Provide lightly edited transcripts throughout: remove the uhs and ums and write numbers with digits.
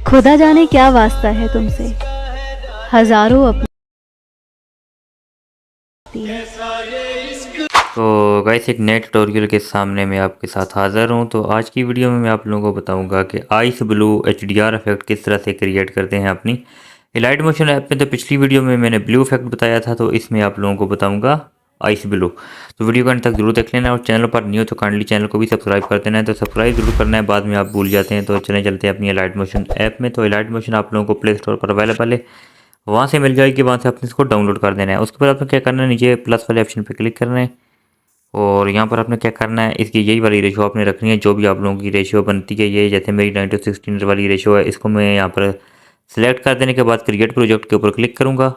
खुदा जाने क्या वास्ता है तुमसे, हजारों अपनी है। तो गाइस एक नए ट्यूटोरियल के सामने मैं आपके साथ हाज़िर हूँ। तो आज की वीडियो में मैं आप लोगों को बताऊंगा कि आइस ब्लू एचडीआर इफेक्ट किस तरह से क्रिएट करते हैं अपनी लाइट मोशन ऐप में। तो पिछली वीडियो में मैंने ब्लू इफेक्ट बताया था, तो इसमें आप लोगों को बताऊंगा आइस ब्लू। तो वीडियो को अंत तक जरूर देख लेना, और चैनल पर न्यू तो काइंडली चैनल को भी सब्सक्राइब कर देना है। तो सब्सक्राइब जरूर करना है, बाद में आप भूल जाते हैं। तो चलते हैं अपनी लाइट मोशन ऐप में। तो लाइट मोशन आप लोगों को प्ले स्टोर पर अवेलेबल है, वहाँ से मिल जाएगी। वहाँ से आपने इसको डाउनलोड कर देना है। उसके बाद आपने क्या करना है, नीचे प्लस वाले ऑप्शन पर क्लिक करना है, और यहाँ पर आपने क्या करना है, इसकी यही वाली रेशो आपने रखनी है, जो भी आप लोगों की रेशो बनती है। ये जैसे मेरी 9:16 वाली रेशो है, इसको मैं यहाँ पर सिलेक्ट कर देने के बाद क्रिएट प्रोजेक्ट के ऊपर क्लिक करूँगा।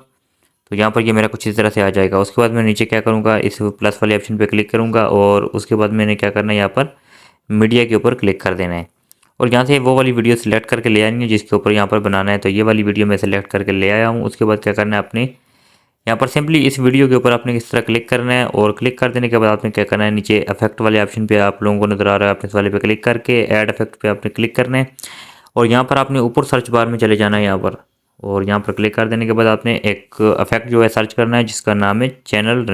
तो यहाँ पर ये मेरा कुछ इस तरह से आ जाएगा। उसके बाद मैं नीचे क्या करूँगा, इस प्लस वाले ऑप्शन पर क्लिक करूँगा, और उसके बाद मैंने क्या करना है, यहाँ पर मीडिया के ऊपर क्लिक कर देना है, और यहाँ से वो वाली वीडियो सिलेक्ट करके ले आनी है जिसके ऊपर यहाँ पर बनाना है। तो ये वाली वीडियो मैं सिलेक्ट करके ले आया हूँ। उसके बाद क्या करना है, अपने यहाँ पर सिंपली इस वीडियो के ऊपर आपने इस तरह क्लिक करना है, और क्लिक कर देने के बाद आपने क्या करना है, नीचे इफेक्ट वाले ऑप्शन पे आप लोगों को नजर आ रहा है, आपने इस वाले पे क्लिक करके ऐड इफेक्ट पे आपने क्लिक करना है, और यहाँ पर आपने ऊपर सर्च बार में चले जाना है यहाँ पर, और यहाँ पर क्लिक कर देने के बाद आपने एक इफेक्ट जो है सर्च करना है जिसका नाम है चैनल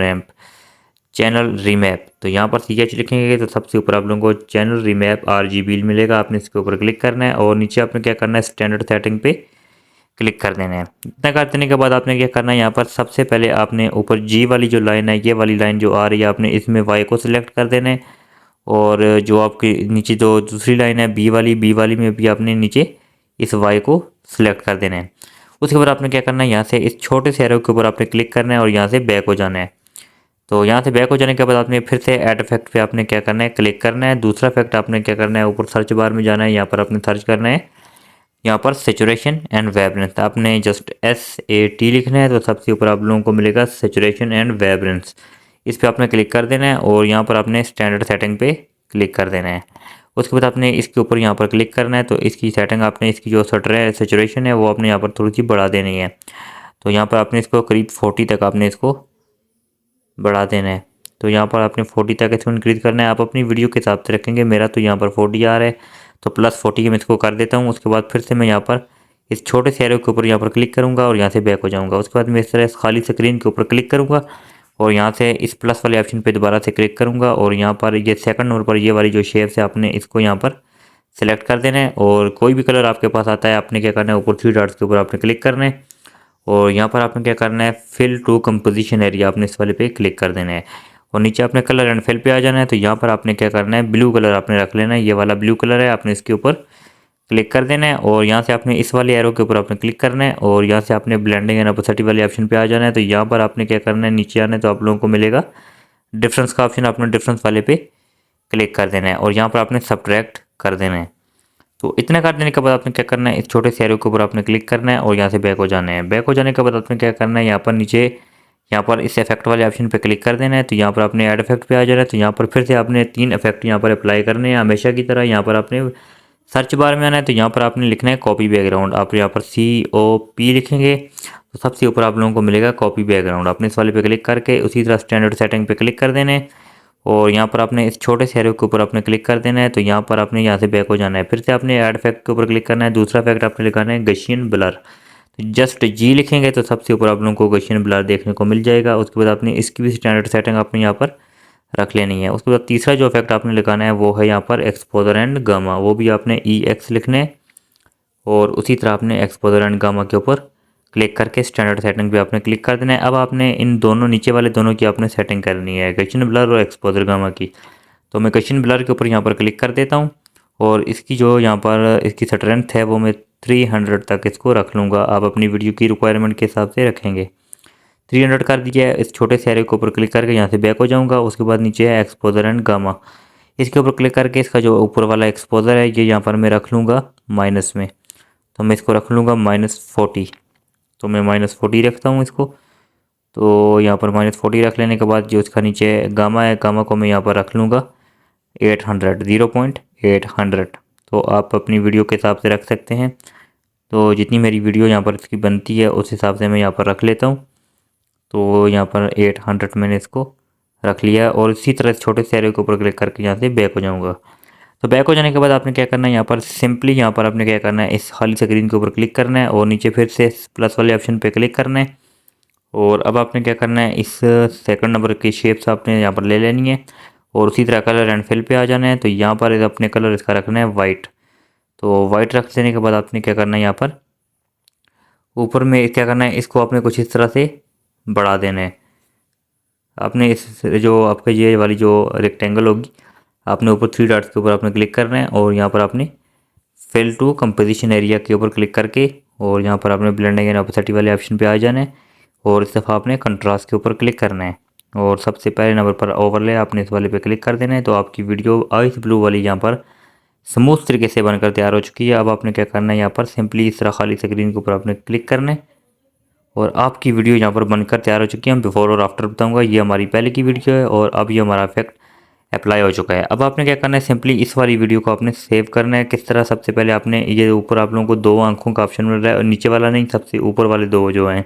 रीमैप। तो यहाँ पर CH लिखेंगे तो सबसे ऊपर आप लोगों को चैनल रीमैप RGB मिलेगा। आपने इसके ऊपर क्लिक करना है, और नीचे आपने क्या करना है, स्टैंडर्ड सेटिंग पे क्लिक कर देना है। इतना कर देने के बाद आपने क्या करना है, यहाँ पर सबसे पहले आपने ऊपर जी वाली जो लाइन है, ये वाली लाइन जो आ रही है, आपने इसमें वाई को सिलेक्ट कर देना है, और जो आपकी नीचे जो दूसरी लाइन है बी वाली में भी आपने नीचे इस वाई को सिलेक्ट कर देना है। उसके बाद आपने क्या करना है, यहाँ से इस छोटे से एरो के ऊपर आपने क्लिक करना है, और यहाँ से बैक हो जाना है। तो यहाँ से बैक हो जाने के बाद आपने फिर से ऐड इफेक्ट पे आपने क्या करना है, क्लिक करना है। दूसरा इफेक्ट आपने क्या करना है, ऊपर सर्च बार में जाना है, यहाँ पर आपने सर्च करना है, यहाँ पर सेचुरेशन एंड वेब्रेंस। आपने जस्ट SAT लिखना है, तो सबसे ऊपर आप लोगों को मिलेगा सेचुरेशन एंड वेब्रेंस। इस पर आपने क्लिक कर देना है, और यहाँ पर आपने स्टैंडर्ड सेटिंग पे क्लिक कर देना है। उसके बाद आपने इसके ऊपर यहाँ पर क्लिक करना है, तो इसकी सेटिंग आपने इसकी जो सेचुरेशन है वो आपने यहाँ पर थोड़ी सी बढ़ा देनी है। तो यहाँ पर आपने इसको करीब 40 तक आपने इसको बढ़ा देना है। तो यहाँ पर आपने 40 तक इसको इंक्रीज करना है। आप अपनी वीडियो के हिसाब से रखेंगे, मेरा तो यहाँ पर 40 आ रहा है, तो +40 मैं इसको कर देता हूँ। उसके बाद फिर से मैं यहाँ पर इस छोटे से एरो के ऊपर यहाँ पर क्लिक करूँगा, और यहाँ से बैक हो जाऊँगा। उसके बाद मैं इस तरह खाली स्क्रीन के ऊपर क्लिक करूँगा, और यहाँ से इस प्लस वाले ऑप्शन पे दोबारा से क्लिक करूँगा, और यहाँ पर ये सेकंड नंबर पर ये वाली जो शेप है आपने इसको यहाँ पर सेलेक्ट कर देना है, और कोई भी कलर आपके पास आता है आपने क्या करना है, ऊपर 3 डॉट्स के ऊपर आपने क्लिक करना है, और यहाँ पर आपने क्या करना है, फिल टू कंपोजिशन एरिया आपने इस वाले पे क्लिक कर देना है, और नीचे आपने कलर एंड फिल पे आ जाना है। तो यहाँ पर आपने क्या करना है, ब्लू कलर आपने रख लेना है, ये वाला ब्लू कलर है, आपने इसके ऊपर क्लिक कर देना है, और यहाँ से आपने इस वाले एरो के ऊपर आपने क्लिक करना है, और यहाँ से आपने ब्लेंडिंग एंड ऑपोसिटी वाले ऑप्शन पे आ जाना है। तो यहाँ पर आपने क्या करना है, नीचे आना है, तो आप लोगों को मिलेगा डिफरेंस का ऑप्शन, आपने डिफरेंस वाले पे क्लिक कर देना है, और यहाँ पर आपने सब्ट्रैक्ट कर देना है। तो इतना कर देने के बाद आपने क्या करना है, इस छोटे से एरो के ऊपर आपने क्लिक करना है, और यहाँ से बैक हो जाना है। बैक हो जाने के बाद आपने क्या करना है, यहाँ पर नीचे यहाँ पर इस इफेक्ट वाले ऑप्शन पे क्लिक कर देना है। तो यहाँ पर आपने ऐड इफेक्ट पे आ जाना है। तो यहाँ पर फिर से आपने 3 इफेक्ट यहाँ पर अप्लाई करने हैं हमेशा की तरह। यहाँ पर आपने सर्च बार में आना है, तो यहाँ पर आपने लिखना है कॉपी बैकग्राउंड। आप यहाँ पर COP लिखेंगे, तो सबसे ऊपर आप लोगों को मिलेगा कॉपी बैकग्राउंड। आपने इस वाले पे क्लिक करके उसी तरह स्टैंडर्ड सेटिंग पे क्लिक कर देने, और यहाँ पर आपने इस छोटे से एरो के ऊपर आपने क्लिक कर देना है। तो यहाँ पर आपने यहाँ से बैक हो जाना है, फिर से आपने ऐड इफेक्ट के ऊपर क्लिक करना है। दूसरा इफेक्ट आपने लिखाना है गशियन ब्लर। तो जस्ट G लिखेंगे तो सबसे ऊपर आप लोगों को गशियन ब्लर देखने को मिल जाएगा। उसके बाद आपने इसकी भी स्टैंडर्ड सेटिंग आपने यहाँ पर रख लेनी है। उसके बाद तीसरा जो इफेक्ट आपने लिखाना है वो है यहाँ पर एक्सपोजर एंड गामा, वो भी आपने EX लिखने है, और उसी तरह आपने एक्सपोजर एंड गामा के ऊपर क्लिक करके स्टैंडर्ड सेटिंग पे आपने क्लिक कर देना है। अब आपने इन दोनों नीचे वाले दोनों की आपने सेटिंग करनी है, गशियन ब्लर और एक्सपोजर गामा की। तो मैं गशियन ब्लर के ऊपर यहाँ पर क्लिक कर देता हूँ, और इसकी जो यहाँ पर इसकी स्ट्रेंथ है वो मैं 300 तक इसको रख लूँगा। आप अपनी वीडियो की रिक्वायरमेंट के हिसाब से रखेंगे। 300 कर दिया है। इस छोटे से एरो के ऊपर क्लिक करके यहाँ से बैक हो जाऊँगा। उसके बाद नीचे है एक्सपोजर एंड गामा, इसके ऊपर क्लिक करके इसका जो ऊपर वाला एक्सपोजर है ये यहाँ पर मैं रख लूँगा माइनस में। तो मैं इसको रख लूँगा -40। तो मैं -40 रखता हूँ इसको। तो यहाँ पर -40 रख लेने के बाद जो इसका नीचे गामा है, गामा को मैं यहाँ पर रख लूँगा 800, 0.800। तो आप अपनी वीडियो के हिसाब से रख सकते हैं। तो जितनी मेरी वीडियो यहाँ पर इसकी बनती है उस हिसाब से मैं यहाँ पर रख लेता हूँ। तो यहाँ पर 800 मैंने इसको रख लिया, और इसी तरह छोटे से एरो के ऊपर क्लिक करके यहाँ से बैक हो जाऊँगा। तो बैक हो जाने के बाद आपने क्या करना है, यहाँ पर सिंपली यहाँ पर आपने क्या करना है, इस खाली स्क्रीन के ऊपर क्लिक करना है और नीचे फिर से प्लस वाले ऑप्शन पे क्लिक करना है। और अब आपने क्या करना है, इस सेकंड नंबर की शेप्स आपने यहाँ पर ले लेनी है और उसी तरह कलर एंड फिल पे आ जाना है। तो यहाँ पर अपने कलर इसका रखना है वाइट। तो वाइट रख देने के बाद आपने क्या करना है, यहाँ पर ऊपर में क्या करना है, इसको आपने कुछ इस तरह से बढ़ा देना है। आपने इस जो आपका ये वाली जो रेक्टेंगल होगी, आपने ऊपर 3 डॉट्स के ऊपर आपने क्लिक करना है और यहाँ पर आपने फिल टू कंपोजिशन एरिया के ऊपर क्लिक करके और यहाँ पर आपने ब्लेंडिंग एंड ऑपेसिटी वाले ऑप्शन पे आ जाना है और इस दफ़ा आपने कंट्रास्ट के ऊपर क्लिक करना है और सबसे पहले नंबर पर ओवरले आपने इस वाले पे क्लिक कर देना है। तो आपकी वीडियो आइस ब्लू वाली यहाँ पर स्मूथ तरीके से बनकर तैयार हो चुकी है। अब आपने क्या करना है, यहाँ पर सिंपली इस तरह खाली स्क्रीन के ऊपर आपने क्लिक करना है और आपकी वीडियो यहाँ पर बनकर तैयार हो चुकी है। मैं बिफोर और आफ्टर बताऊंगा। ये हमारी पहले की वीडियो है और अब ये हमारा इफेक्ट अप्लाई हो चुका है। अब आपने क्या करना है, सिंपली इस वाली वीडियो को आपने सेव करना है। किस तरह, सबसे पहले आपने ये ऊपर आप लोगों को 2 आंखों का ऑप्शन मिल रहा है और नीचे वाला नहीं, सबसे ऊपर वाले 2 जो हैं,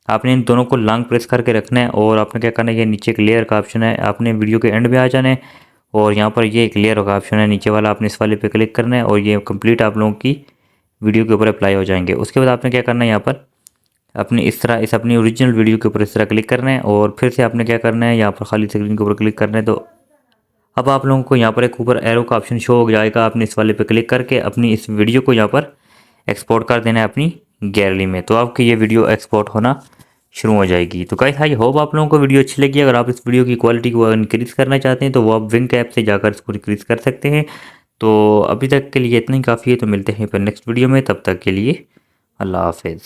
आपने इन दोनों को लॉन्ग प्रेस करके रखना है और आपने क्या करना है, ये नीचे एक लेयर का ऑप्शन है, आपने वीडियो के एंड में आ जाना है और यहाँ पर ये एक लेयर का ऑप्शन है नीचे वाला, आपने इस वाले पे क्लिक करना है और ये कंप्लीट आप लोगों की वीडियो के ऊपर अप्लाई हो जाएंगे। उसके बाद आपने क्या करना है, यहाँ पर अपनी इस तरह इस अपनी ओरिजिनल वीडियो के ऊपर इस तरह क्लिक करना है और फिर से आपने क्या करना है, यहाँ पर खाली स्क्रीन के ऊपर क्लिक करना है। तो अब आप लोगों को यहाँ पर एक ऊपर एरो का ऑप्शन शो हो जाएगा, आपने इस वाले पे क्लिक करके अपनी इस वीडियो को यहाँ पर एक्सपोर्ट कर देना है अपनी गैलरी में। तो आपकी ये वीडियो एक्सपोर्ट होना शुरू हो जाएगी। तो गाइस, आई होप आप लोगों को वीडियो अच्छी लगी। अगर आप इस वीडियो की क्वालिटी को इंक्रीज़ करना चाहते हैं तो वो आप विंक ऐप से जाकर इसको इंक्रीज़ कर सकते हैं। तो अभी तक के लिए इतना ही काफ़ी है। तो मिलते हैं फिर नेक्स्ट वीडियो में, तब तक के लिए अल्लाह हाफिज़।